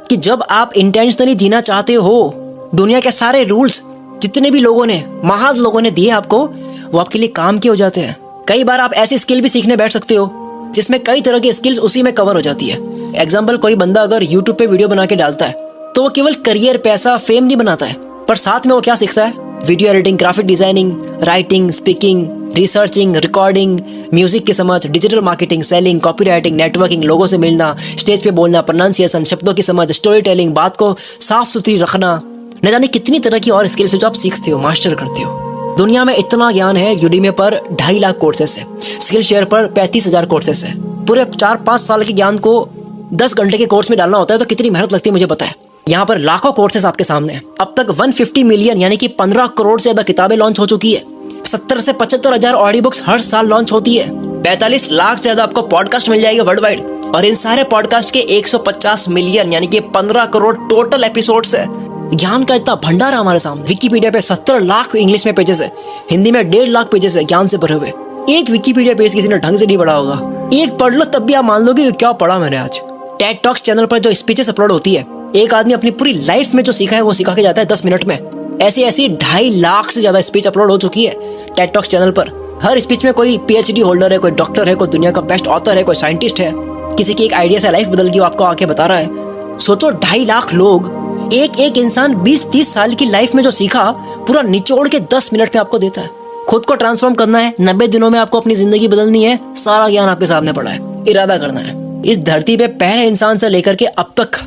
कि जब आप इंटेंशनली जीना चाहते हो, दुनिया के सारे रूल्स जितने भी लोगों ने, महान लोगों ने दिए आपको, वो आपके लिए काम के हो जाते हैं। कई बार आप ऐसी स्किल भी सीखने बैठ सकते हो जिसमें कई तरह की स्किल्स उसी में कवर हो जाती है। एग्जाम्पल, कोई बंदा अगर यूट्यूब पे वीडियो बना के डालता है तो वो केवल करियर, पैसा, फेम नहीं बनाता है, पर साथ में वो क्या सीखता है? Video editing, graphic designing, writing, speaking, researching, recording, music की समझ, digital marketing, selling, copywriting, networking, लोगों से मिलना, स्टेज पे बोलना, प्रोनाउंसिएशन, शब्दों की समझ, स्टोरी टेलिंग, बात को साफ सुथरी रखना, न जाने कितनी तरह की और स्किल्स जो आप सीखते हो, मास्टर करते हो। दुनिया में इतना ज्ञान है। यूडीमी पर 2.5 लाख कोर्सेस है, स्किल शेयर पर 35,000 कोर्सेस है। पूरे 4-5 साल के ज्ञान को 10 घंटे के कोर्स में डालना होता है, तो कितनी मेहनत लगती है मुझे पता है। यहाँ पर लाखों कोर्सेस आपके सामने हैं। अब तक 150 मिलियन यानी कि 15 करोड़ से ज्यादा किताबें लॉन्च हो चुकी है। 70 से 75 हजार ऑडियो बुक्स हर साल लॉन्च होती है। 45 लाख से ज्यादा आपको पॉडकास्ट मिल जाएगा वर्ल्ड वाइड, और इन सारे पॉडकास्ट के 150 मिलियन यानी कि 15 करोड़ टोटल एपिसोड्स है। ज्ञान का इतना भंडार है हमारे सामने। विकिपीडिया पे 70 लाख इंग्लिश में पेजेस है, हिंदी में 1.5 लाख पेजेस है ज्ञान से भरे हुए। एक विकिपीडिया पेज किसी ने ढंग से नहीं पढ़ा होगा। एक पढ़ लो तब भी आप मान लोगे कि क्या पढ़ा मैंने आज। टेड टॉक्स चैनल पर जो स्पीचेस अपलोड होती है, एक आदमी अपनी पूरी लाइफ में जो सीखा है वो सिखा के जाता है 10 मिनट में। ऐसी 2.5 लाख से ज्यादा स्पीच अपलोड हो चुकी है टेड टॉक्स चैनल पर। हर स्पीच में कोई PhD होल्डर है, कोई डॉक्टर है, कोई दुनिया का बेस्ट ऑथर है, कोई साइंटिस्ट है, किसी की एक आइडिया से लाइफ बदल गई, वो आपको आके बता रहा है। सोचो 2.5 लाख लोग, एक इंसान 20-30 साल की लाइफ में जो सीखा पूरा निचोड़ के 10 मिनट में आपको देता है। खुद को ट्रांसफॉर्म करना है, 90 दिनों में आपको अपनी जिंदगी बदलनी है, सारा ज्ञान आपके सामने पड़ा है, इरादा करना है। इस धरती पे पहले इंसान से लेकर के अब तक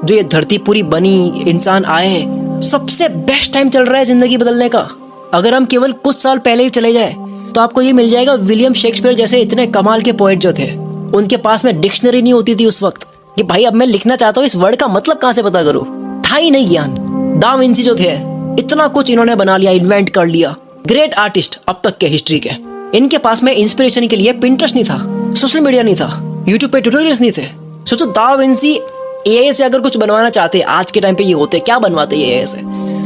जो ये धरती पूरी बनी, इंसान आए, सबसे बेस्ट टाइम चल रहा है जिंदगी बदलने का। अगर हम केवल कुछ साल पहले ही चले जाए तो आपको ये मिल जाएगा, विलियम शेक्सपियर जैसे इतने कमाल के पोएट जो थे, उनके पास में डिक्शनरी नहीं होती थी उस वक्त कि भाई अब मैं लिखना चाहता हूँ, इस वर्ड का मतलब कहाँ से पता करूँ, था ही नहीं ज्ञान। दा विंची जो थे, इतना कुछ इन्होंने बना लिया, इन्वेंट कर लिया। ग्रेट आर्टिस्ट अब तक के हिस्ट्री के, इनके पास में इंस्पिरेशन के लिए पिंटरेस्ट नहीं था, सोशल मीडिया नहीं था, यूट्यूब पे ट्यूटोरियल्स नहीं थे। सोचो दा विंची एआई से अगर कुछ बनवाना चाहते, आज के टाइम पे ये होते, क्या बनवाते ये एआई से,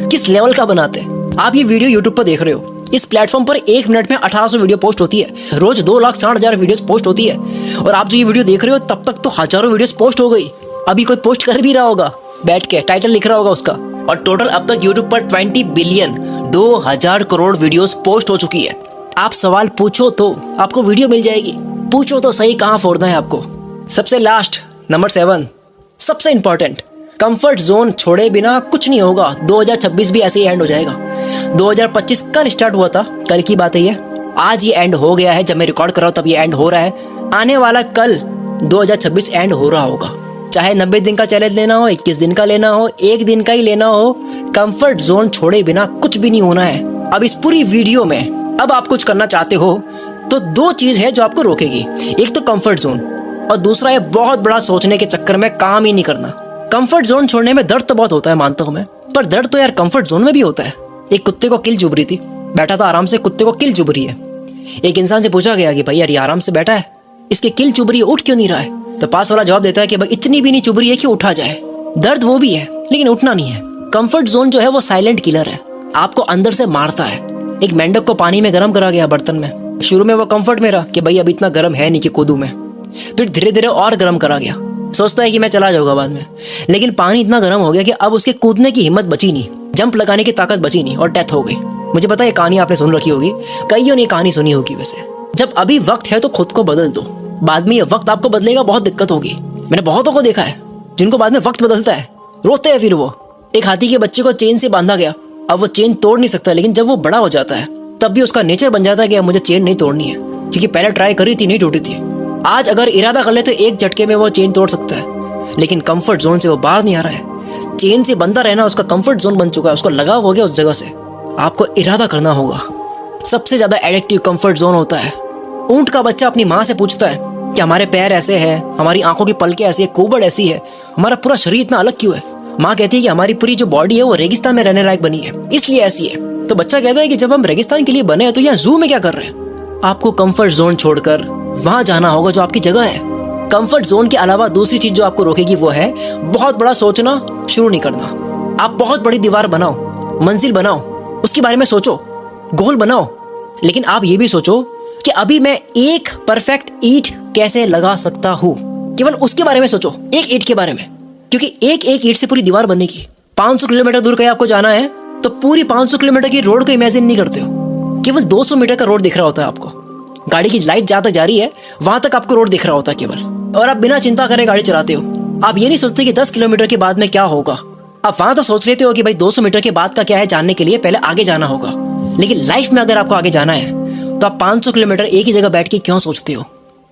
किस लेवल का बनाते। आप ये वीडियो यूट्यूब पर देख रहे हो, इस प्लेटफॉर्म पर 1 मिनट में 1800 वीडियो पोस्ट होती है, रोज 2,60,000 वीडियोस पोस्ट होती है। और आप जो ये वीडियो देख रहे हो तब तक तो हजारों वीडियोस पोस्ट हो गई। अभी कोई पोस्ट कर भी रहा होगा बैठ के, टाइटल लिख रहा होगा उसका। और टोटल अब तक यूट्यूब पर 20 बिलियन 2000 करोड़ वीडियोस पोस्ट हो चुकी है। आप सवाल पूछो तो आपको वीडियो मिल जाएगी, पूछो तो सही कहाँ फोड़ना है आपको। सबसे लास्ट, नंबर 7, सबसे इंपॉर्टेंट, कंफर्ट जोन छोड़े बिना कुछ नहीं होगा। 2026 भी ऐसे ही एंड हो जाएगा। 2025 कल स्टार्ट हुआ था, कल की बात है ये, आज ये एंड हो गया है। जब मैं रिकॉर्ड कर रहा हूँ तब ये एंड हो रहा है। आने वाला कल 2026 एंड हो रहा होगा। चाहे 90 दिन का चैलेंज लेना हो, 21 दिन का लेना हो, एक दिन का ही लेना हो, कंफर्ट जोन छोड़े बिना कुछ भी नहीं होना है। अब इस पूरी वीडियो में अब आप कुछ करना चाहते हो तो दो चीज है जो आपको रोकेगी। एक तो कंफर्ट जोन और दूसरा है बहुत बड़ा सोचने के चक्कर में काम ही नहीं करना। कंफर्ट जोन छोड़ने में दर्द तो बहुत होता है, मानता हूं मैं, पर दर्द तो यार कंफर्ट जोन में भी होता है। एक कुत्ते को किल चुभ रही थी, बैठा था आराम से, कुत्ते को किल चुभ रही है। एक इंसान से पूछा गया कि भाई यार ये आराम से बैठा है, इसके किल चुभ रही है, उठ क्यों नहीं रहा है? तो पास वाला जवाब देता है कि भाई इतनी भी नहीं चुभ रही है कि उठा जाए। दर्द वो भी है लेकिन उठना नहीं है। कंफर्ट जोन जो है वो साइलेंट किलर है, आपको अंदर से मारता है। एक मेंढक को पानी में गर्म करा गया बर्तन में। शुरू में वो कंफर्ट में रहा कि भाई अब इतना गर्म है नहीं कि कूदूं मैं। फिर धीरे धीरे और गर्म करा गया, सोचता है कि मैं चला जाऊंगा बाद में, लेकिन पानी इतना गर्म हो गया कि अब उसके कूदने की हिम्मत बची नहीं, जंप लगाने की ताकत बची नहीं और डेथ हो गई। मुझे पता है ये कहानी आपने सुन रखी होगी, कईयों ने कहानी सुनी होगी। वैसे जब अभी वक्त है तो खुद को बदल दो, बाद में ये वक्त आपको बदलेगा, बहुत दिक्कत होगी। मैंने बहुतों को देखा है जिनको बाद में वक्त बदलता है, रोते हैं फिर वो। एक हाथी के बच्चे को चेन से बांधा गया, अब वो चेन तोड़ नहीं सकता, लेकिन जब वो बड़ा हो जाता है तब भी उसका नेचर बन जाता है कि अब मुझे चेन नहीं तोड़नी है, क्योंकि पहले ट्राई करी थी, नहीं टूटी थी। आज अगर इरादा कर ले तो एक झटके में वो चेन तोड़ सकता है, लेकिन कंफर्ट जोन से वो बाहर नहीं आ रहा है। चेन से बंधा रहना उसका कंफर्ट जोन बन चुका है, उसको लगाव हो गया उस जगह से। आपको इरादा करना होगा। सबसे ज्यादा एडिक्टिव कंफर्ट जोन होता है। ऊंट का बच्चा अपनी माँ से पूछता है कि हमारे पैर ऐसे हैं, हमारी आंखों की पलकें ऐसी है, कोबड़ ऐसी है, हमारा पूरा शरीर इतना अलग क्यों है? माँ कहती है कि हमारी पूरी जो बॉडी है वो रेगिस्तान में रहने लायक बनी है, इसलिए ऐसी है। तो बच्चा कहता है कि जब हम रेगिस्तान के लिए बने हैं तो यहाँ जू में क्या कर रहे हैं? आपको कंफर्ट जोन छोड़कर वहां जाना होगा जो आपकी जगह है। कंफर्ट जोन के अलावा दूसरी चीज जो आपको रोकेगी वो है बहुत बड़ा सोचना शुरू नहीं करना। आप बहुत बड़ी दीवार बनाओ, मंजिल बनाओ, उसके बारे में सोचो, गोल बनाओ, लेकिन आप ये भी सोचो कि अभी मैं एक परफेक्ट ईंट कैसे लगा सकता हूँ। केवल उसके बारे में सोचो, एक ईंट के बारे में, क्योंकि एक एक ईंट से पूरी दीवार बनेगी। 500 किलोमीटर दूर कहीं आपको जाना है तो पूरी 500 किलोमीटर की रोड को इमेजिन नहीं करते हो, केवल 200 मीटर का रोड दिख रहा होता है आपको। गाड़ी की लाइट जहां तक जा रही है वहां तक आपको रोड दिख रहा होता है केवल, और आप बिना चिंता करे गाड़ी चलाते हो। आप ये नहीं सोचते कि 10 किलोमीटर के बाद में क्या होगा। आप वहां तो सोच लेते हो कि भाई 200 मीटर के बाद का क्या है जानने के लिए पहले आगे जाना होगा, लेकिन लाइफ में अगर आपको आगे जाना है तो आप 500 किलोमीटर एक ही जगह बैठ के क्यों सोचते हो?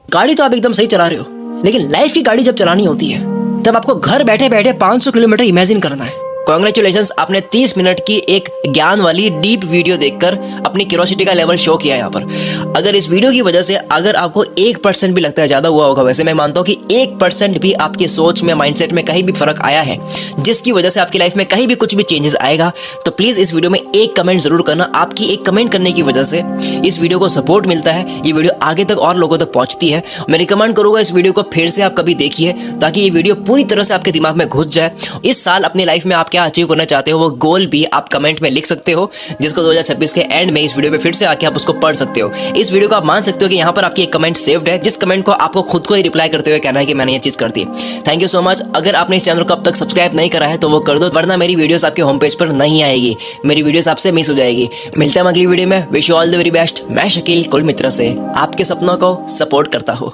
गाड़ी तो आप एकदम सही चला रहे हो, लेकिन लाइफ की गाड़ी जब चलानी होती है तब आपको घर बैठे बैठे 500 किलोमीटर इमेजिन करना है। कांग्रेचुलेशंस, आपने 30 मिनट की एक ज्ञान वाली डीप वीडियो देखकर अपनी क्यूरियोसिटी का लेवल शो किया यहाँ पर। अगर इस वीडियो की वजह से अगर आपको 1% भी लगता है ज्यादा हुआ होगा, वैसे मैं मानता हूँ कि 1% भी आपकी सोच में, माइंडसेट में कहीं भी फर्क आया है जिसकी वजह से आपकी लाइफ में कहीं भी कुछ भी चेंजेस आएगा, तो प्लीज इस वीडियो में एक कमेंट जरूर करना। आपकी एक कमेंट करने की वजह से इस वीडियो को सपोर्ट मिलता है, ये वीडियो आगे तक और लोगों तक पहुंचती है। मैं रिकमेंड करूंगा इस वीडियो को फिर से आप कभी देखिए, ताकि ये वीडियो पूरी तरह से आपके दिमाग में घुस जाए। इस साल अपनी लाइफ में आप क्या अचीव करना चाहते हो वो गोल भी आप कमेंट में लिख सकते हो, जिसको 2026 के एंड में इस वीडियो पे फिर से आके आप उसको पढ़ सकते हो। इस वीडियो को आप मान सकते हो कि यहाँ पर आपकी एक कमेंट सेव्ड है, जिस कमेंट को आपको खुद को ही रिप्लाई करते हुए कहना है कि मैंने ये चीज कर दी। Thank you so much. अगर आपने इस चैनल को अब तक सब्सक्राइब नहीं करा है तो वो कर दो, वरना मेरी वीडियोस आपके होम पेज पर नहीं आएगी, मेरी वीडियोस आपसे मिस हो जाएगी। मिलते हैं अगली वीडियो में। Wish you all the very best. मैं शकील कुल मित्र से आपके सपनों को सपोर्ट करता हूँ।